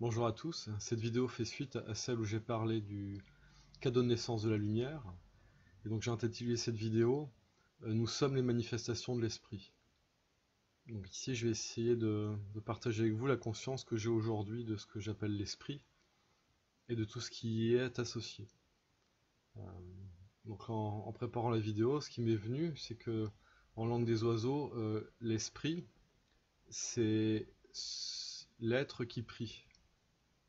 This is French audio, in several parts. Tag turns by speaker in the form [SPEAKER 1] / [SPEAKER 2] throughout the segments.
[SPEAKER 1] Bonjour à tous, cette vidéo fait suite à celle où j'ai parlé du cadeau de naissance de la lumière. Et donc j'ai intitulé cette vidéo Nous sommes les manifestations de l'esprit. Donc ici je vais essayer de partager avec vous la conscience que j'ai aujourd'hui de ce que j'appelle l'esprit et de tout ce qui y est associé. Euh, donc en préparant la vidéo, ce qui m'est venu, c'est que en langue des oiseaux, l'esprit, c'est l'être qui prie.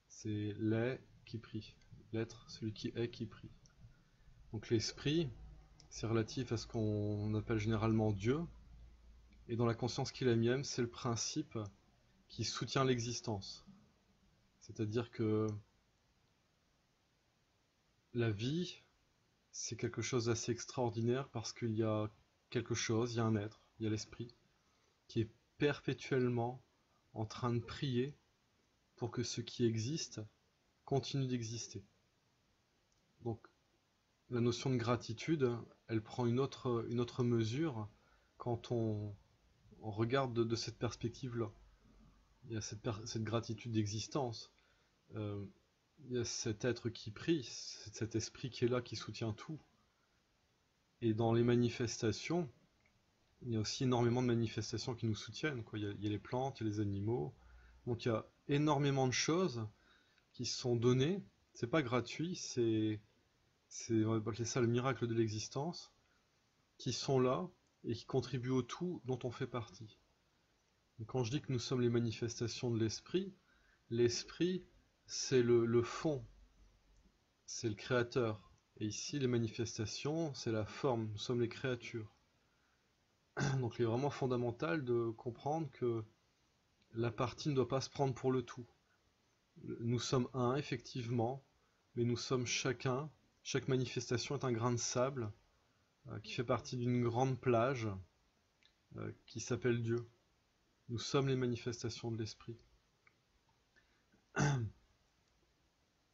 [SPEAKER 1] C'est l'est qui prie. L'être, celui qui est qui prie. Donc l'esprit, c'est relatif à ce qu'on appelle généralement Dieu, et dans la conscience qui est la mienne, c'est le principe qui soutient l'existence. C'est-à-dire que la vie, c'est quelque chose d'assez extraordinaire parce qu'il y a quelque chose, il y a un être, il y a l'esprit, qui est perpétuellement en train de prier pour que ce qui existe continue d'exister. Donc la notion de gratitude, elle prend une autre mesure quand on regarde de cette perspective-là. Il y a cette gratitude d'existence. Euh, il y a cet être qui prie, cet esprit qui est là, qui soutient tout. Et dans les manifestations, il y a aussi énormément de manifestations qui nous soutiennent, quoi. Il y a les plantes, il y a les animaux. Donc il y a énormément de choses qui sont données. C'est pas gratuit, on va appeler ça le miracle de l'existence, qui sont là et qui contribuent au tout dont on fait partie. Donc, quand je dis que nous sommes les manifestations de l'esprit, l'esprit, c'est le fond, c'est le créateur. Et ici, les manifestations, c'est la forme, nous sommes les créatures. Donc il est vraiment fondamental de comprendre que la partie ne doit pas se prendre pour le tout. Nous sommes un, effectivement, mais nous sommes chacun, chaque manifestation est un grain de sable qui fait partie d'une grande plage qui s'appelle Dieu. Nous sommes les manifestations de l'esprit.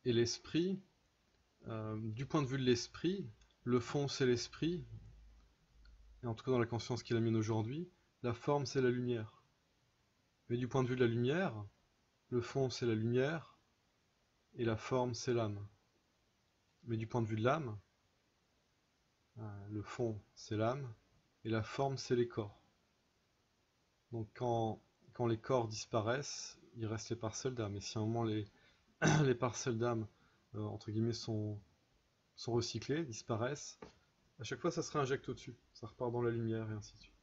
[SPEAKER 1] Et l'esprit, du point de vue de l'esprit, le fond c'est l'esprit, et en tout cas dans la conscience qui est la mienne aujourd'hui, la forme c'est la lumière. Mais du point de vue de la lumière, le fond c'est la lumière, et la forme c'est l'âme. Mais du point de vue de l'âme, le fond c'est l'âme, et la forme c'est les corps. Donc quand les corps disparaissent, il reste les parcelles d'âme. Et si à un moment les parcelles d'âme, entre guillemets, sont recyclées, disparaissent, à chaque fois ça se réinjecte au-dessus. Ça repart dans la lumière et ainsi de suite.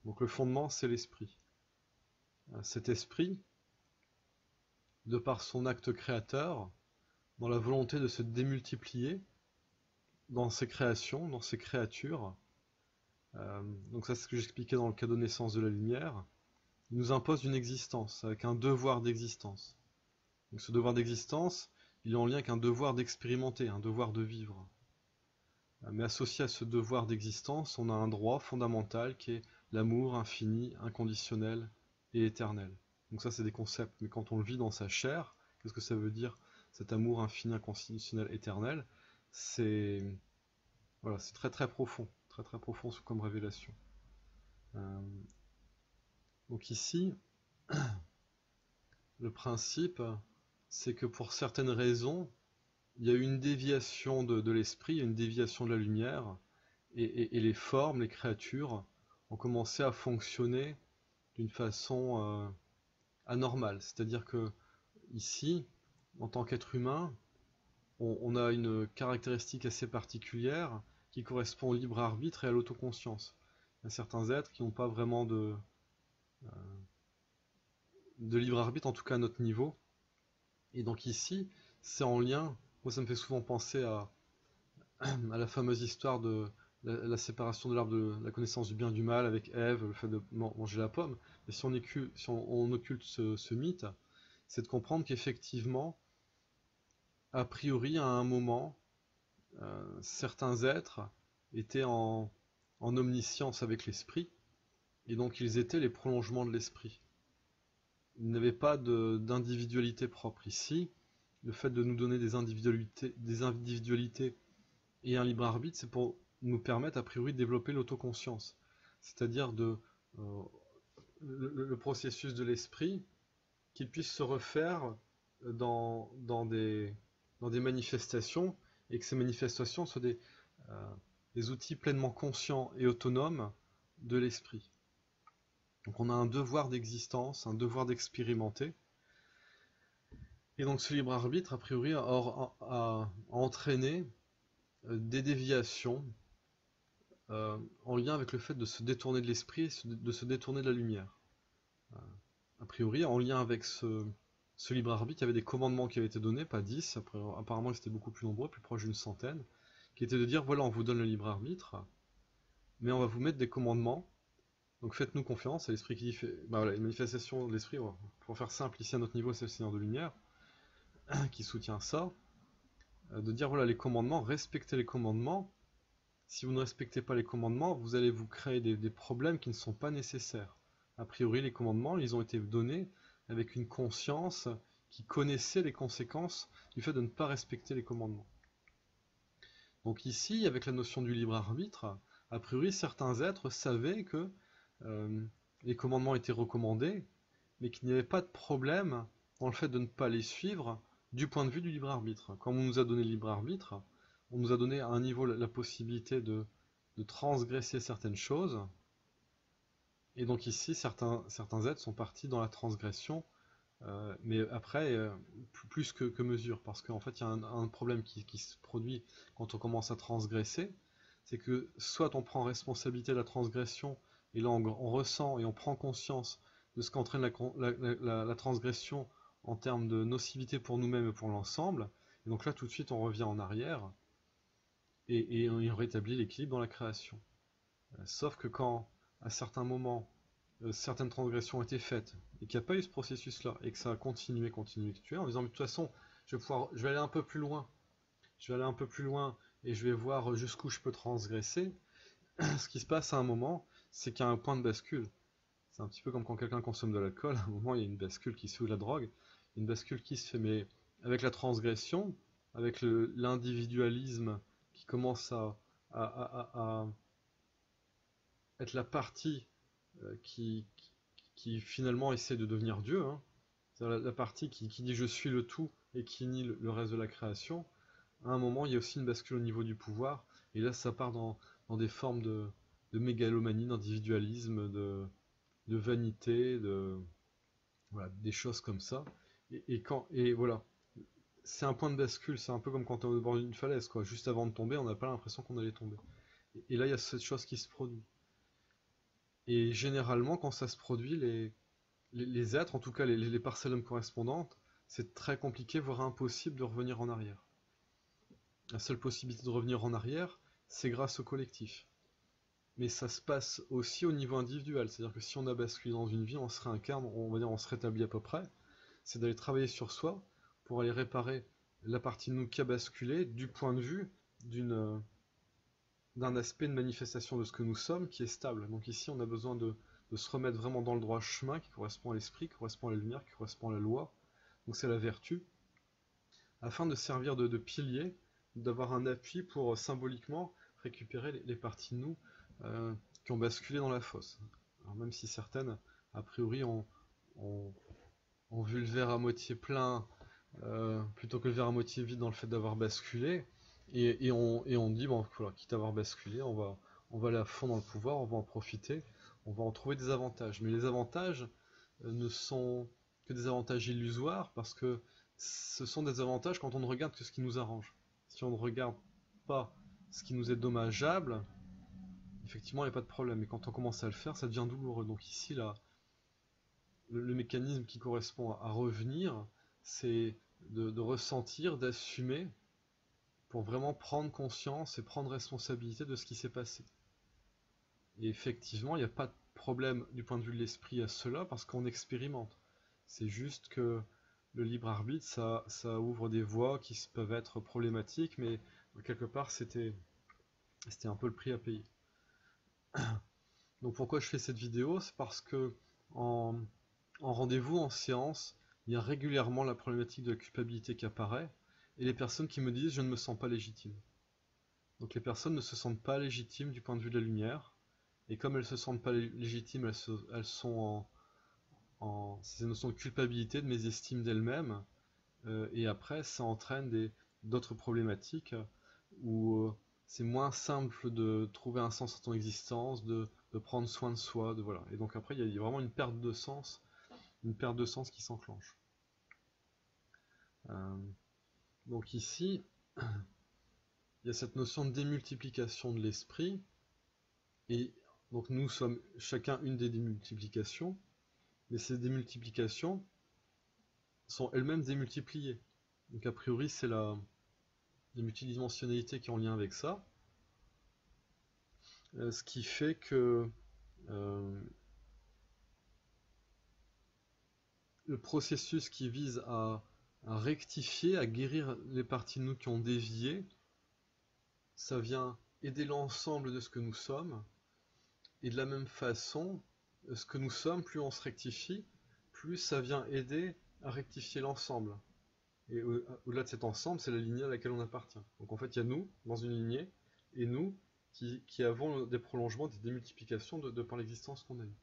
[SPEAKER 1] Donc le fondement c'est l'esprit. Cet esprit, de par son acte créateur, dans la volonté de se démultiplier dans ses créations, dans ses créatures. Donc ça c'est ce que j'expliquais dans le cadeau de naissance de la lumière. Il nous impose une existence, avec un devoir d'existence. Donc ce devoir d'existence, il est en lien avec un devoir d'expérimenter, un devoir de vivre. Mais associé à ce devoir d'existence, on a un droit fondamental qui est l'amour infini, inconditionnel et éternel. Donc ça c'est des concepts, mais quand on le vit dans sa chair, qu'est-ce que ça veut dire cet amour infini, inconditionnel, éternel? C'est voilà, c'est très très profond comme révélation. Euh, donc ici, le principe, c'est que pour certaines raisons, il y a eu une déviation de l'esprit, une déviation de la lumière, et les formes, les créatures, ont commencé à fonctionner d'une façon anormale. C'est-à-dire que ici, en tant qu'être humain, on a une caractéristique assez particulière qui correspond au libre arbitre et à l'autoconscience. Il y a certains êtres qui n'ont pas vraiment de libre arbitre, en tout cas à notre niveau. Et donc ici, c'est en lien, moi ça me fait souvent penser à la fameuse histoire de la séparation de l'arbre de la connaissance du bien et du mal avec Ève, le fait de manger la pomme. Et si on occulte ce mythe, c'est de comprendre qu'effectivement, a priori, à un moment, certains êtres étaient en omniscience avec l'esprit, et donc ils étaient les prolongements de l'esprit. Ils n'avaient pas d'individualité propre. Ici, le fait de nous donner des individualités et un libre arbitre, c'est pour nous permettre a priori de développer l'autoconscience. C'est-à-dire le processus de l'esprit, qu'il puisse se refaire dans des manifestations, et que ces manifestations soient des outils pleinement conscients et autonomes de l'esprit. Donc on a un devoir d'existence, un devoir d'expérimenter. Et donc ce libre arbitre, a priori, a entraîné des déviations en lien avec le fait de se détourner de l'esprit, de se détourner de la lumière. A priori, en lien avec ce libre arbitre, il y avait des commandements qui avaient été donnés, pas 10, apparemment ils étaient beaucoup plus nombreux, plus proche d'une centaine, qui étaient de dire, voilà, on vous donne le libre arbitre, mais on va vous mettre des commandements, donc faites-nous confiance, c'est l'esprit qui dit, bah voilà, une manifestation de l'esprit, pour faire simple, ici à notre niveau, c'est le Seigneur de Lumière, qui soutient ça, de dire, voilà, les commandements, respectez les commandements. Si vous ne respectez pas les commandements, vous allez vous créer des problèmes qui ne sont pas nécessaires. A priori, les commandements, ils ont été donnés avec une conscience qui connaissait les conséquences du fait de ne pas respecter les commandements. Donc ici, avec la notion du libre arbitre, a priori, certains êtres savaient que les commandements étaient recommandés, mais qu'il n'y avait pas de problème dans le fait de ne pas les suivre du point de vue du libre arbitre. Quand on nous a donné le libre arbitre, on nous a donné à un niveau la possibilité de transgresser certaines choses, et donc ici, certains êtres sont partis dans la transgression, mais après, plus que mesure, parce qu'en fait, il y a un problème qui se produit quand on commence à transgresser, c'est que soit on prend responsabilité de la transgression, et là on ressent et on prend conscience de ce qu'entraîne la transgression en termes de nocivité pour nous-mêmes et pour l'ensemble, et donc là tout de suite on revient en arrière, et on rétablit l'équilibre dans la création. Sauf que quand, à certains moments, certaines transgressions ont été faites, et qu'il n'y a pas eu ce processus-là, et que ça a continué, en disant, mais de toute façon, je vais aller un peu plus loin, et je vais voir jusqu'où je peux transgresser, ce qui se passe à un moment, c'est qu'il y a un point de bascule. C'est un petit peu comme quand quelqu'un consomme de l'alcool, à un moment il y a une bascule qui se fait, ou de la drogue, une bascule qui se fait, mais avec la transgression, avec l'individualisme qui commence à être la partie qui, finalement essaie de devenir Dieu, hein. C'est-à-dire la partie qui dit je suis le tout et qui nie le reste de la création, à un moment il y a aussi une bascule au niveau du pouvoir, et là ça part dans des formes de mégalomanie, d'individualisme, de vanité, voilà, des choses comme ça. Et voilà, c'est un point de bascule, c'est un peu comme quand on est au bord d'une falaise, quoi. Juste avant de tomber, on n'a pas l'impression qu'on allait tomber. Et là il y a cette chose qui se produit. Et généralement, quand ça se produit, les êtres, en tout cas les parcelles âmes correspondantes, c'est très compliqué, voire impossible de revenir en arrière. La seule possibilité de revenir en arrière, c'est grâce au collectif. Mais ça se passe aussi au niveau individuel, c'est-à-dire que si on a basculé dans une vie, on se réincarne, on va dire on se rétablit à peu près, c'est d'aller travailler sur soi pour aller réparer la partie de nous qui a basculé du point de vue d'un aspect de manifestation de ce que nous sommes qui est stable. Donc ici, on a besoin de se remettre vraiment dans le droit chemin qui correspond à l'esprit, qui correspond à la lumière, qui correspond à la loi. Donc c'est la vertu, afin de servir de pilier, d'avoir un appui pour symboliquement récupérer les parties de nous qui ont basculé dans la fosse. Alors même si certaines, a priori, ont vu le verre à moitié plein plutôt que le verre à moitié vide dans le fait d'avoir basculé, et on dit, bon, voilà, quitte à avoir basculé, on va aller à fond dans le pouvoir, on va en profiter, on va en trouver des avantages. Mais les avantages ne sont que des avantages illusoires, parce que ce sont des avantages quand on ne regarde que ce qui nous arrange. Si on ne regarde pas ce qui nous est dommageable, effectivement, il n'y a pas de problème. Mais quand on commence à le faire, ça devient douloureux. Donc ici, là, le mécanisme qui correspond à revenir, c'est de ressentir, d'assumer, pour vraiment prendre conscience et prendre responsabilité de ce qui s'est passé. Et effectivement, il n'y a pas de problème du point de vue de l'esprit à cela, parce qu'on expérimente. C'est juste que le libre arbitre, ça ouvre des voies qui peuvent être problématiques, mais quelque part, c'était un peu le prix à payer. Donc pourquoi je fais cette vidéo? C'est parce que en rendez-vous, en séance, il y a régulièrement la problématique de la culpabilité qui apparaît, et les personnes qui me disent « je ne me sens pas légitime ». Donc les personnes ne se sentent pas légitimes du point de vue de la lumière, et comme elles ne se sentent pas légitimes, elles sont ces notions de culpabilité, de mésestime d'elle-même, et après ça entraîne d'autres problématiques où c'est moins simple de trouver un sens à ton existence, de prendre soin de soi, voilà. Et donc après il y a vraiment une perte de sens qui s'enclenche. Donc ici, il y a cette notion de démultiplication de l'esprit, et donc nous sommes chacun une des démultiplications, mais ces démultiplications sont elles-mêmes démultipliées. Donc a priori c'est la multidimensionnalité qui est en lien avec ça, ce qui fait que le processus qui vise à rectifier, à guérir les parties de nous qui ont dévié, ça vient aider l'ensemble de ce que nous sommes, et de la même façon, ce que nous sommes, plus on se rectifie, plus ça vient aider à rectifier l'ensemble. Et au-delà de cet ensemble, c'est la lignée à laquelle on appartient. Donc en fait, il y a nous, dans une lignée, et nous, qui avons des prolongements, des démultiplications de par l'existence qu'on a eue.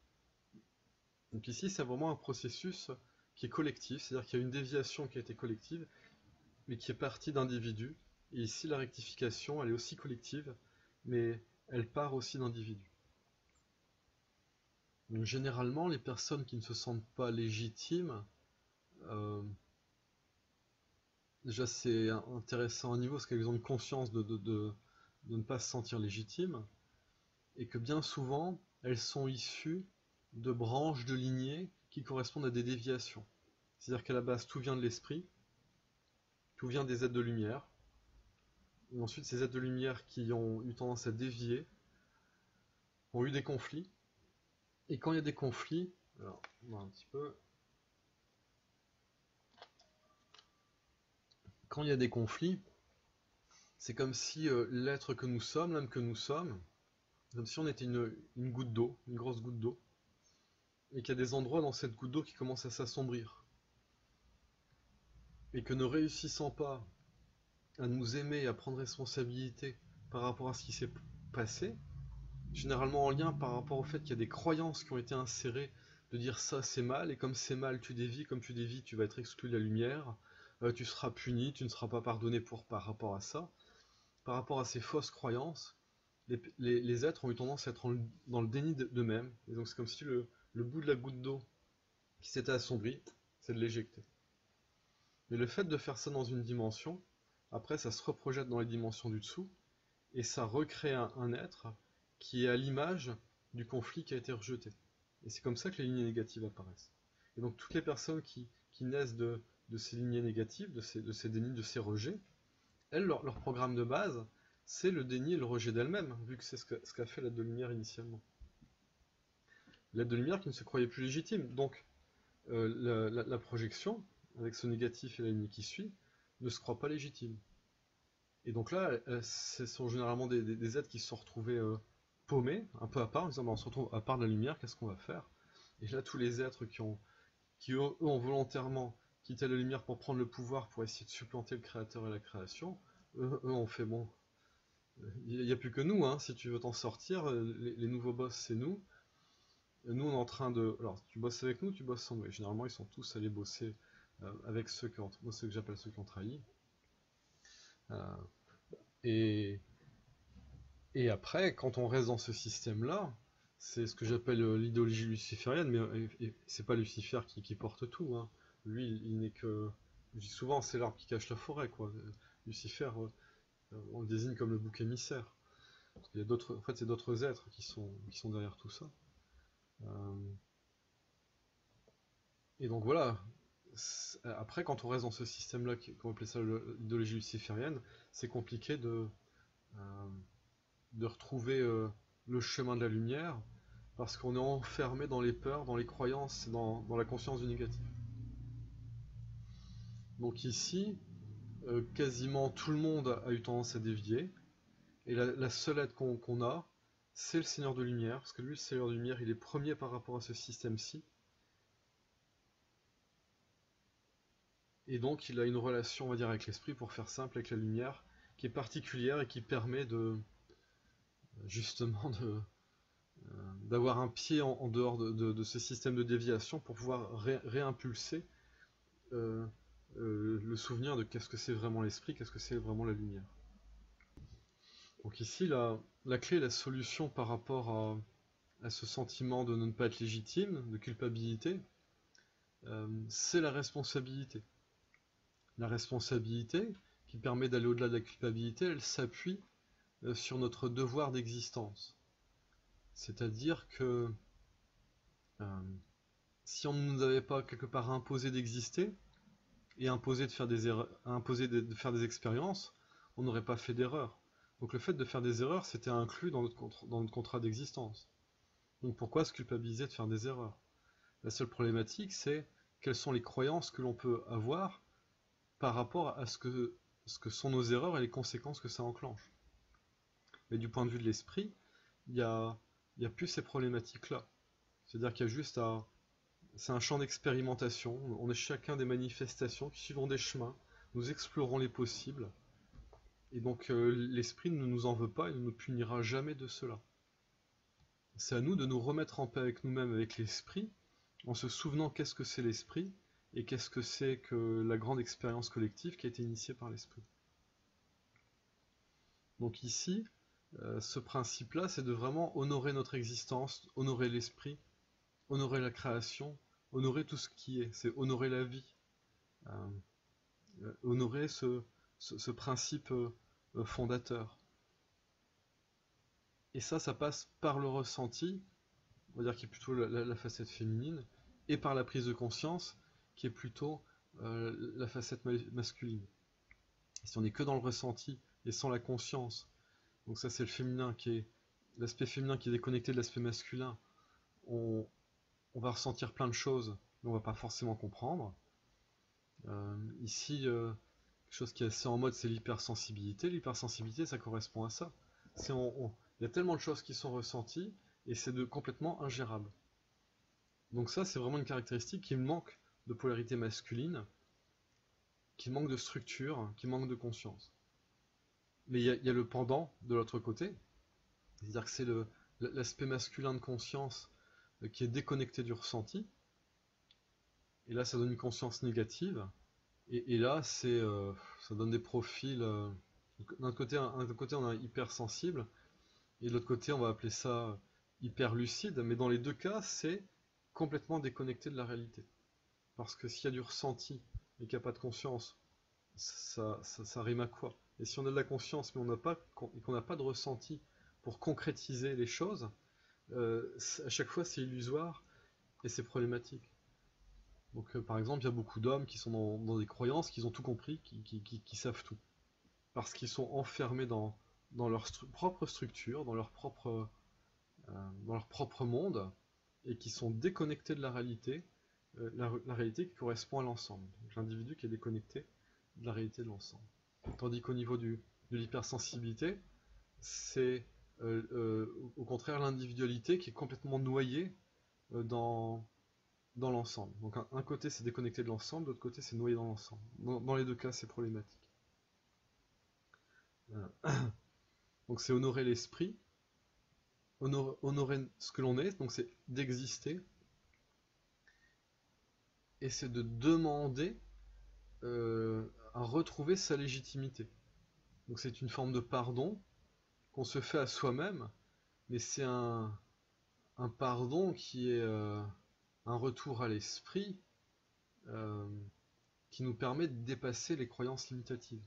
[SPEAKER 1] Donc ici, c'est vraiment un processus qui est collectif, c'est-à-dire qu'il y a une déviation qui a été collective, mais qui est partie d'individus. Et ici, la rectification, elle est aussi collective, mais elle part aussi d'individus. Donc généralement, les personnes qui ne se sentent pas légitimes, déjà c'est intéressant à un niveau parce qu'elles ont une conscience de ne pas se sentir légitimes, et que bien souvent, elles sont issues de branches de lignées qui correspondent à des déviations. C'est-à-dire qu'à la base, tout vient de l'esprit, tout vient des êtres de lumière, et ensuite ces êtres de lumière qui ont eu tendance à dévier ont eu des conflits, et quand il y a des conflits, alors on va un petit peu... Quand il y a des conflits, c'est comme si l'être que nous sommes, l'âme que nous sommes, comme si on était une goutte d'eau, une grosse goutte d'eau, et qu'il y a des endroits dans cette goutte d'eau qui commencent à s'assombrir. Et que ne réussissant pas à nous aimer et à prendre responsabilité par rapport à ce qui s'est passé, généralement en lien par rapport au fait qu'il y a des croyances qui ont été insérées, de dire ça c'est mal, et comme c'est mal tu dévies, comme tu dévies tu vas être exclu de la lumière, tu seras puni, tu ne seras pas pardonné par rapport à ça. Par rapport à ces fausses croyances, les êtres ont eu tendance à être dans le déni d'eux-mêmes, et donc c'est comme si le bout de la goutte d'eau qui s'était assombri, c'est de l'éjecter. Mais le fait de faire ça dans une dimension, après ça se reprojette dans les dimensions du dessous, et ça recrée un être qui est à l'image du conflit qui a été rejeté. Et c'est comme ça que les lignées négatives apparaissent. Et donc toutes les personnes qui naissent de ces lignées négatives, de ces dénis, de ces rejets, elles, leur programme de base, c'est le déni et le rejet d'elles-mêmes, vu que c'est ce qu'a fait l'aide de lumière initialement. L'aide de lumière qui ne se croyait plus légitime. Donc la projection, avec ce négatif et la lignée qui suit, ne se croit pas légitime. Et donc là, ce sont généralement des êtres qui se sont retrouvés paumés, un peu à part, en disant on se retrouve à part de la lumière, qu'est-ce qu'on va faire? Et là, tous les êtres qui eux, ont volontairement quitté la lumière pour prendre le pouvoir, pour essayer de supplanter le créateur et la création, eux ont fait bon. Il n'y a plus que nous, hein, si tu veux t'en sortir, les nouveaux boss c'est nous. Nous on est en train de... Alors tu bosses avec nous, tu bosses sans nous. Et généralement ils sont tous allés bosser avec ceux que j'appelle ceux qui ont trahi. Et après, quand on reste dans ce système-là, c'est ce que j'appelle l'idéologie luciférienne, mais c'est pas Lucifer qui porte tout, hein. Lui, il n'est que... Je dis souvent, c'est l'arbre qui cache la forêt, quoi. Lucifer, on le désigne comme le bouc émissaire. Il y a d'autres, en fait, c'est d'autres êtres qui sont derrière tout ça. Et donc voilà. Après, quand on reste dans ce système-là, qu'on appelle ça l'idéologie luciférienne, c'est compliqué de retrouver le chemin de la lumière, parce qu'on est enfermé dans les peurs, dans les croyances, dans la conscience du négatif. Donc ici, quasiment tout le monde a eu tendance à dévier, et la seule aide qu'on a, c'est le Seigneur de Lumière, parce que lui, le Seigneur de Lumière, il est premier par rapport à ce système-ci, et donc il a une relation, on va dire, avec l'esprit, pour faire simple, avec la lumière, qui est particulière et qui permet de, justement, d'avoir un pied en dehors de ce système de déviation pour pouvoir réimpulser le souvenir de qu'est-ce que c'est vraiment l'esprit, qu'est-ce que c'est vraiment la lumière. Donc ici, la clé, la solution par rapport à ce sentiment de ne pas être légitime, de culpabilité, c'est la responsabilité. La responsabilité, qui permet d'aller au-delà de la culpabilité, elle s'appuie sur notre devoir d'existence. C'est-à-dire que si on ne nous avait pas quelque part imposé d'exister, et imposé de faire des erreurs, imposé de faire des expériences, on n'aurait pas fait d'erreurs. Donc le fait de faire des erreurs, c'était inclus dans notre contrat d'existence. Donc pourquoi se culpabiliser de faire des erreurs? La seule problématique, c'est quelles sont les croyances que l'on peut avoir par rapport à ce que sont nos erreurs et les conséquences que ça enclenche. Mais du point de vue de l'esprit, il y a plus ces problématiques-là. C'est-à-dire qu'il y a juste à... C'est un champ d'expérimentation, on est chacun des manifestations qui suivront des chemins, nous explorons les possibles, et donc l'esprit ne nous en veut pas et ne nous punira jamais de cela. C'est à nous de nous remettre en paix avec nous-mêmes, avec l'esprit, en se souvenant qu'est-ce que c'est l'esprit, et qu'est-ce que c'est que la grande expérience collective qui a été initiée par l'esprit. Donc ici, ce principe-là, c'est de vraiment honorer notre existence, honorer l'esprit, honorer la création, honorer tout ce qui est, c'est honorer la vie, honorer ce principe fondateur. Et ça passe par le ressenti, on va dire qui est plutôt la facette féminine, et par la prise de conscience, qui est plutôt la facette masculine. Si on n'est que dans le ressenti et sans la conscience, donc ça c'est le féminin qui est l'aspect féminin qui est déconnecté de l'aspect masculin, on va ressentir plein de choses, mais on va pas forcément comprendre. Ici, quelque chose qui est assez en mode, c'est l'hypersensibilité. L'hypersensibilité, ça correspond à ça. Il y a tellement de choses qui sont ressenties, et c'est complètement ingérable. Donc ça, c'est vraiment une caractéristique qui manque de polarité masculine, qui manque de structure, qui manque de conscience. Mais il y a le pendant de l'autre côté, c'est-à-dire que c'est l'aspect masculin de conscience qui est déconnecté du ressenti, et là ça donne une conscience négative, et là ça donne des profils, d'un côté on est hypersensible, et de l'autre côté on va appeler ça hyper lucide, mais dans les deux cas c'est complètement déconnecté de la réalité. Parce que s'il y a du ressenti et qu'il n'y a pas de conscience, ça rime à quoi? Et si on a de la conscience mais qu'on n'a pas de ressenti pour concrétiser les choses, à chaque fois c'est illusoire et c'est problématique. Donc par exemple, il y a beaucoup d'hommes qui sont dans des croyances, qui ont tout compris, qui savent tout. Parce qu'ils sont enfermés dans leur propre structure, dans leur propre monde, et qui sont déconnectés de la réalité, la réalité qui correspond à l'ensemble. L'individu qui est déconnecté de la réalité de l'ensemble. Tandis qu'au niveau de l'hypersensibilité, c'est au contraire l'individualité qui est complètement noyée dans l'ensemble. Donc un côté c'est déconnecté de l'ensemble, l'autre côté c'est noyé dans l'ensemble. Dans les deux cas c'est problématique. Donc c'est honorer l'esprit, honorer ce que l'on est, donc c'est d'exister, et c'est de demander à retrouver sa légitimité. Donc c'est une forme de pardon qu'on se fait à soi-même, mais c'est un pardon qui est un retour à l'esprit qui nous permet de dépasser les croyances limitatives.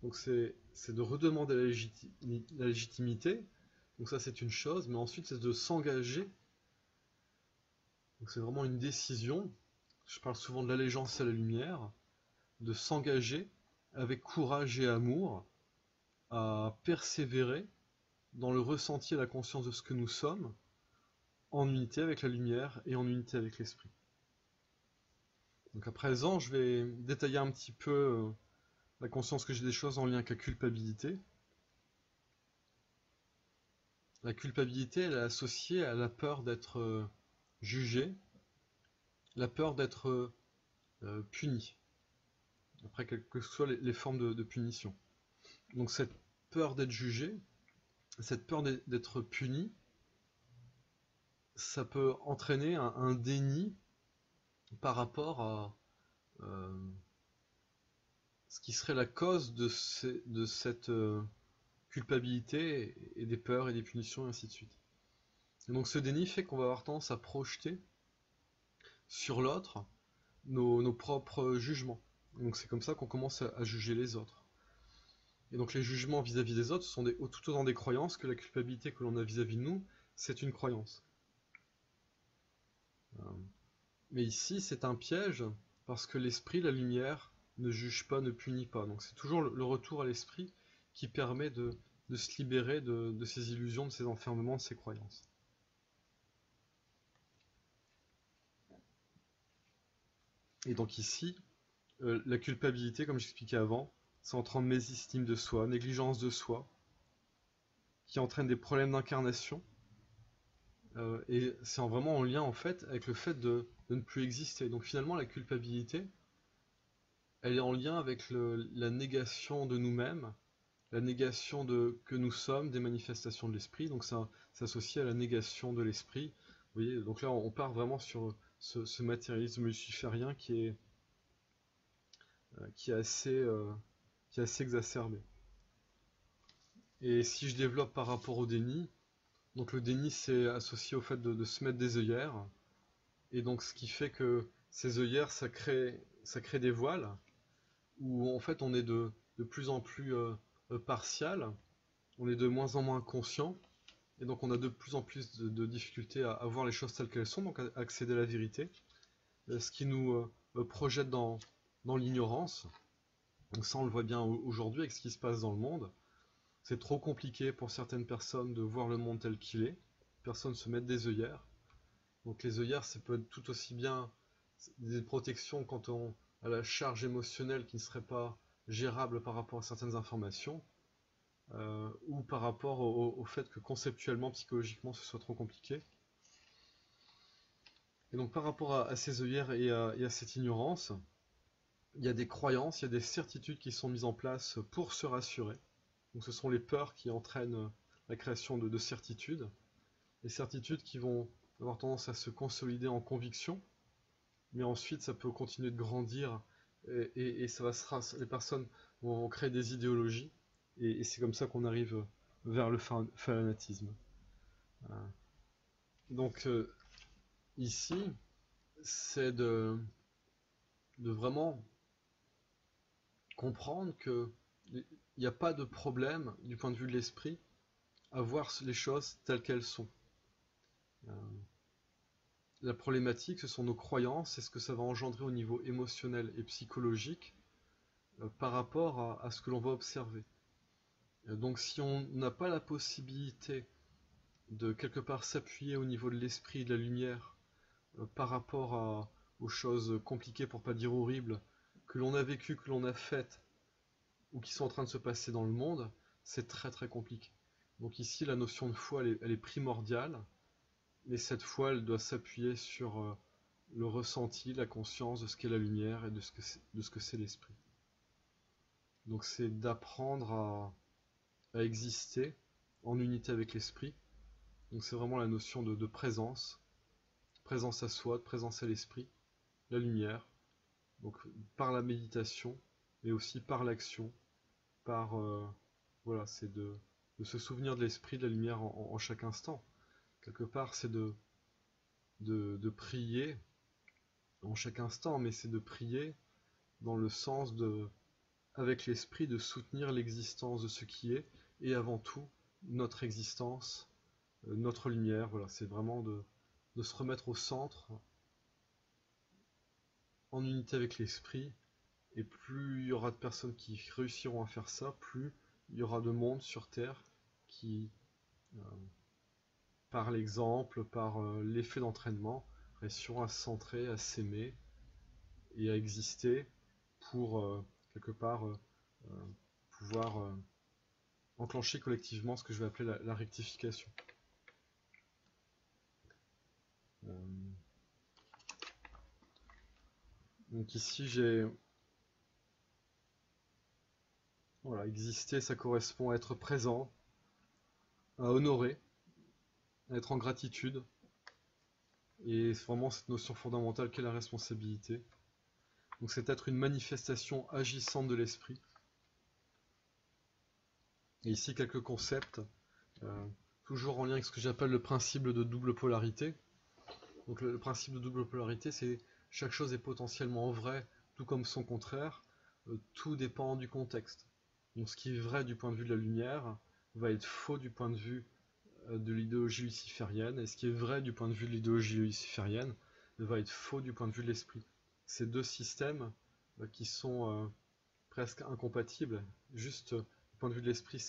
[SPEAKER 1] Donc c'est de redemander la légitimité, donc ça c'est une chose, mais ensuite c'est de s'engager, donc c'est vraiment une décision, je parle souvent de l'allégeance à la lumière, de s'engager avec courage et amour à persévérer dans le ressenti et la conscience de ce que nous sommes, en unité avec la lumière et en unité avec l'esprit. Donc à présent, je vais détailler un petit peu la conscience que j'ai des choses en lien avec la culpabilité. La culpabilité, elle est associée à la peur d'être jugé, la peur d'être puni, après quelles que soient les formes de punition. Donc cette peur d'être jugé, cette peur d'être puni, ça peut entraîner un déni par rapport à ce qui serait la cause de cette culpabilité et des peurs et des punitions et ainsi de suite. Et donc ce déni fait qu'on va avoir tendance à projeter sur l'autre nos propres jugements. Donc c'est comme ça qu'on commence à juger les autres. Et donc les jugements vis-à-vis des autres sont tout autant des croyances que la culpabilité que l'on a vis-à-vis de nous, c'est une croyance. Mais ici c'est un piège, parce que l'esprit, la lumière, ne juge pas, ne punit pas. Donc c'est toujours le retour à l'esprit qui permet de se libérer de ces illusions, de ces enfermements, de ces croyances. Et donc ici, la culpabilité, comme j'expliquais avant, ça entraîne mésestime de soi, négligence de soi, qui entraîne des problèmes d'incarnation. Et c'est vraiment en lien en fait avec le fait de ne plus exister. Donc finalement la culpabilité, elle est en lien avec la négation de nous-mêmes, la négation de que nous sommes, des manifestations de l'esprit. Donc ça s'associe à la négation de l'esprit. Vous voyez, donc là on part vraiment sur ce matérialisme luciférien qui est assez exacerbé. Et si je développe par rapport au déni, donc le déni c'est associé au fait de se mettre des œillères, et donc ce qui fait que ces œillères ça crée des voiles, où en fait on est de plus en plus partial, on est de moins en moins conscient, et donc on a de plus en plus de difficultés à voir les choses telles qu'elles sont, donc à accéder à la vérité, ce qui nous projette dans l'ignorance. Donc ça on le voit bien aujourd'hui avec ce qui se passe dans le monde. C'est trop compliqué pour certaines personnes de voir le monde tel qu'il est. Personne se met des œillères. Donc les œillères, ça peut être tout aussi bien des protections quant à la charge émotionnelle qui ne serait pas gérable par rapport à certaines informations, ou par rapport au fait que conceptuellement, psychologiquement, ce soit trop compliqué. Et donc par rapport à ces œillères et à cette ignorance, il y a des croyances, il y a des certitudes qui sont mises en place pour se rassurer. Donc ce sont les peurs qui entraînent la création de certitudes. Les certitudes qui vont avoir tendance à se consolider en conviction, mais ensuite ça peut continuer de grandir et les personnes vont créer des idéologies, et c'est comme ça qu'on arrive vers le fanatisme. Donc ici, c'est de vraiment comprendre que il n'y a pas de problème du point de vue de l'esprit à voir les choses telles qu'elles sont. La problématique, ce sont nos croyances et ce que ça va engendrer au niveau émotionnel et psychologique par rapport à ce que l'on va observer. Donc si on n'a pas la possibilité de quelque part s'appuyer au niveau de l'esprit et de la lumière par rapport aux choses compliquées, pour pas dire horribles, que l'on a vécues, que l'on a faites, ou qui sont en train de se passer dans le monde, c'est très très compliqué. Donc ici la notion de foi elle est primordiale, mais cette foi elle doit s'appuyer sur le ressenti, la conscience de ce qu'est la lumière et de ce que c'est l'esprit. Donc c'est d'apprendre à exister en unité avec l'esprit. Donc c'est vraiment la notion de présence, présence à soi, de présence à l'esprit, la lumière, donc par la méditation, mais aussi par l'action, par voilà, c'est de se souvenir de l'esprit, de la lumière en chaque instant. Quelque part, c'est de prier en chaque instant, mais c'est de prier dans le sens avec l'esprit, de soutenir l'existence de ce qui est, et avant tout, notre existence, notre lumière. Voilà, c'est vraiment de se remettre au centre, en unité avec l'esprit, et plus il y aura de personnes qui réussiront à faire ça, plus il y aura de monde sur Terre qui, par l'exemple, par l'effet d'entraînement, réussiront à se centrer, à s'aimer et à exister pour quelque part pouvoir enclencher collectivement ce que je vais appeler la rectification. Donc ici j'ai voilà, exister, ça correspond à être présent, à honorer, à être en gratitude. Et c'est vraiment cette notion fondamentale qu'est la responsabilité. Donc c'est être une manifestation agissante de l'esprit. Et ici quelques concepts, toujours en lien avec ce que j'appelle le principe de double polarité. Donc le principe de double polarité, c'est chaque chose est potentiellement vraie, tout comme son contraire, tout dépend du contexte. Donc ce qui est vrai du point de vue de la lumière va être faux du point de vue de l'idéologie luciférienne, et ce qui est vrai du point de vue de l'idéologie luciférienne va être faux du point de vue de l'esprit. Ces deux systèmes qui sont presque incompatibles, juste du point de vue de l'esprit,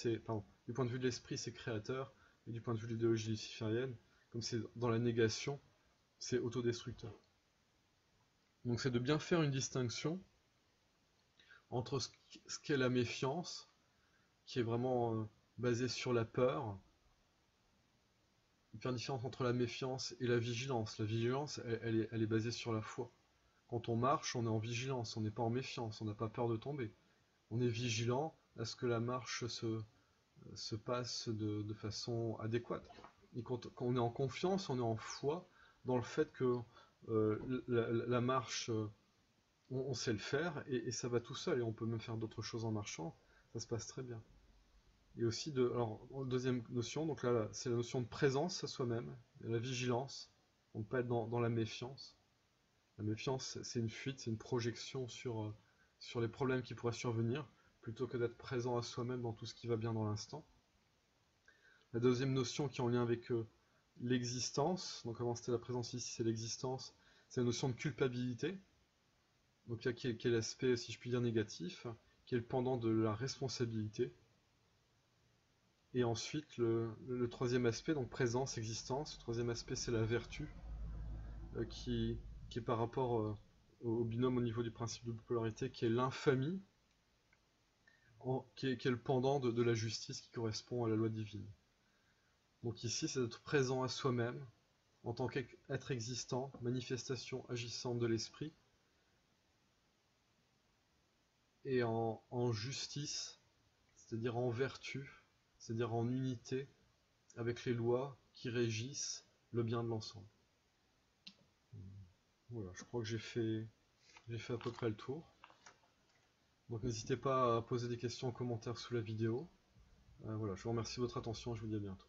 [SPEAKER 1] du point de vue de l'esprit c'est créateur, et du point de vue de l'idéologie luciférienne, comme c'est dans la négation, c'est autodestructeur. Donc c'est de bien faire une distinction entre ce qu'est la méfiance, qui est vraiment basée sur la peur, faire une différence entre la méfiance et la vigilance. La vigilance, elle est basée sur la foi. Quand on marche, on est en vigilance, on n'est pas en méfiance, on n'a pas peur de tomber. On est vigilant à ce que la marche se passe de façon adéquate. Et quand on est en confiance, on est en foi dans le fait que la marche, on sait le faire et ça va tout seul. Et on peut même faire d'autres choses en marchant, ça se passe très bien. Et aussi, alors, deuxième notion, donc là, c'est la notion de présence à soi-même, la vigilance, on ne peut pas être dans la méfiance. La méfiance, c'est une fuite, c'est une projection sur les problèmes qui pourraient survenir, plutôt que d'être présent à soi-même dans tout ce qui va bien dans l'instant. La deuxième notion qui est en lien avec l'existence, donc avant c'était la présence, ici c'est l'existence, c'est la notion de culpabilité, donc là qui est l'aspect, si je puis dire, négatif, qui est le pendant de la responsabilité. Et ensuite, le troisième aspect, donc présence, existence, le troisième aspect c'est la vertu, qui est par rapport au binôme au niveau du principe de polarité, qui est l'infamie, qui est le pendant de la justice qui correspond à la loi divine. Donc ici, c'est d'être présent à soi-même, en tant qu'être existant, manifestation agissante de l'esprit, et en justice, c'est-à-dire en vertu, c'est-à-dire en unité avec les lois qui régissent le bien de l'ensemble. Voilà, je crois que j'ai fait à peu près le tour. Donc n'hésitez pas à poser des questions en commentaire sous la vidéo. Voilà, je vous remercie de votre attention et je vous dis à bientôt.